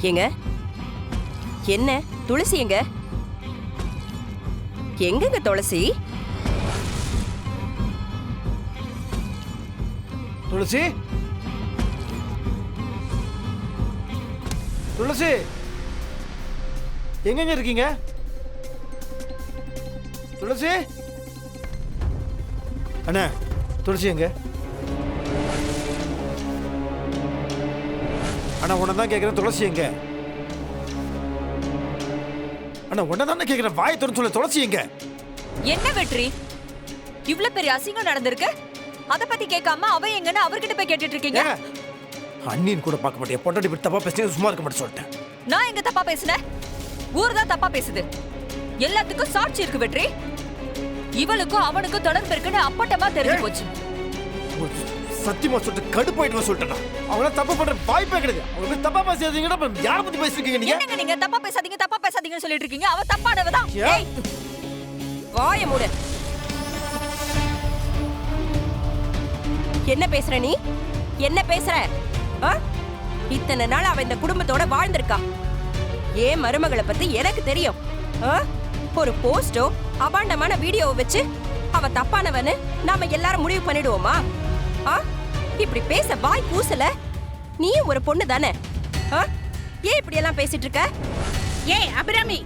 ஏங்க என்ன துளசி எங்க? எங்கங்க துளசி? துளசி துளசி எங்கங்க இருக்கீங்க? துளசி அண்ணா துளசி எங்க? அண்ணா உன்னை தான் கேட்குறேன், துளசி எங்க? அண்ணா உன்னை தானே கேட்குறேன், வாய் திறந்து சொல்ல, துளசி எங்க? என்ன வெற்றி, இவ்வளவு பெரிய அசிங்கம் நடந்திருக்கு, அத பத்தி கேட்காம அவ எங்கன்னு அவர்கிட்ட போய் கேட்டுட்டு இருக்கீங்க. அண்ணின் கூட பார்க்க மாட்டேன், பொண்டாட்டி பத்தி தப்பா பேசுறது சும்மா இருக்க மாட்டேன் சொல்லிட்டேன். நான் எங்க தப்பா பேசுனேன்? ஊர் தான் தப்பா பேசுது. எல்லாத்துக்கும் சாட்சி இருக்கு வெற்றி. இவளுக்கும் அவனுக்கும் தொடர்பு இருக்குன்னு அப்பட்டமா தெரிஞ்சு போச்சு. சத்தியமா சொல்லிட்டு கடுப்பாயிட்டு சொல்லிட்டேன். அவங்கள தப்பு பண்ற வாய்ப்பே கிடையாது. அவங்க தப்பா பேசாதீங்கன்னா யார பத்தி பேசிருக்கீங்க நீங்க? என்னங்க நீங்க தப்பா பேசாதீங்கன்னு சொல்லிட்டு இருக்கீங்க. அவ தப்பானவ தான். ஏய் வாயை மூடு. என்ன பேசுற நீ? என்ன பேசுற? இத்தனை நாள் அவ இந்த குடும்பத்தோட வாழ்ந்திருக்கா. ஏன் மருமகளை பத்தி எனக்கு தெரியும். ஒரு போஸ்டோ அபாண்டமான வீடியோவை வச்சு அவ தப்பானவன்னு நாம எல்லாரும் முடிவு பண்ணிடுவோமா? இப்படி பேச வாய் கூசல. நீ ஒரு பொண்ணு தானே? ஏன் இப்படி எல்லாம் பேசிட்டு இருக்க? ஏய் அபிராமி,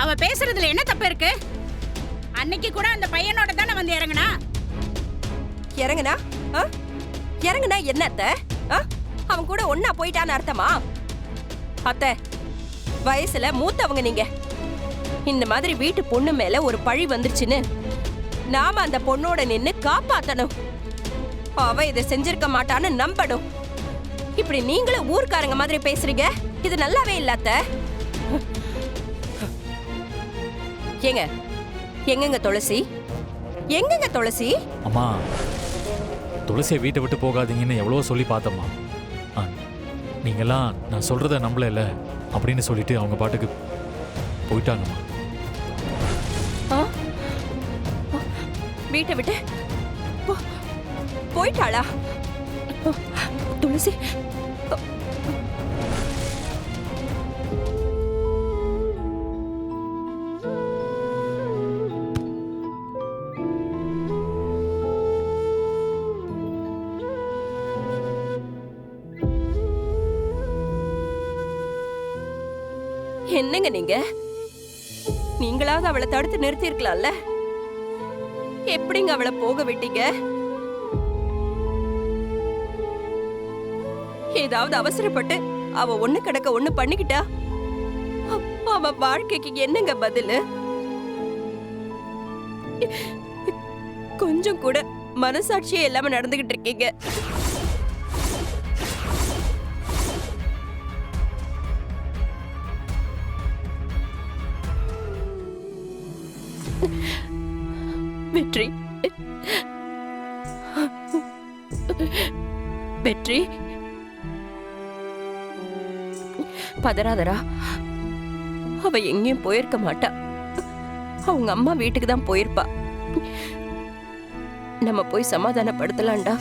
அவ பேசுறதுல என்ன தப்பு இருக்கு? அன்னைக்கு கூட அந்த பையனோட தானே வந்து இறங்குனா. இறங்குனா இறங்குனா என்ன அத்தை? அவன் கூட ஒன்னா போயிட்டான்னு அர்த்தமா? அத்தை, வயசுல மூத்தவங்க நீங்க. இந்த மாதிரி வீட்டு பொண்ணு மேல ஒரு பழி வந்துருச்சுன்னு நாம அந்த பொண்ணோட நின்னு காப்பாத்தணும். அவ இதை செஞ்சிருக்க மாட்டான்னு நம்பணும். இப்படி நீங்களும் ஊர்க்காரங்க மாதிரி பேசுறீங்க, இது நல்லாவே இல்ல அத்தை. ஏங்க எங்கங்க துளசி? எங்கங்க துளசி? அம்மா, துளசியை வீட்டை விட்டு போகாதீங்கன்னு எவ்வளவோ சொல்லி பார்த்தம்மா. நீங்கெல்லாம் நான் சொல்றத நம்பல அப்படின்னு சொல்லிட்டு அவங்க பாட்டுக்கு போயிட்டாங்கம்மா. வீட்டை விட்டு போயிட்டாளா துளசி? என்னங்க நீங்களாவது அவளை தடுத்து நிறுத்தி இருக்கலாம்ல. எப்படிங்க அவளை போக விட்டீங்க? ஏதாவது அவசரப்பட்டு அவ ஒண்ணு கிடக்க ஒண்ணு பண்ணிக்கிட்டா அவ வாழ்க்கைக்கு என்னங்க பதிலு? கொஞ்சம் கூட மனசாட்சியே இல்லாம நடந்துகிட்டு இருக்கீங்க. வெற்றி, வெற்றி, பதறாதரா. அவ எங்கேயும் போயிருக்க மாட்டா. அவங்க அம்மா வீட்டுக்கு தான் போயிருப்பா. நம்ம போய் சமாதானப்படுத்தலாம்டா.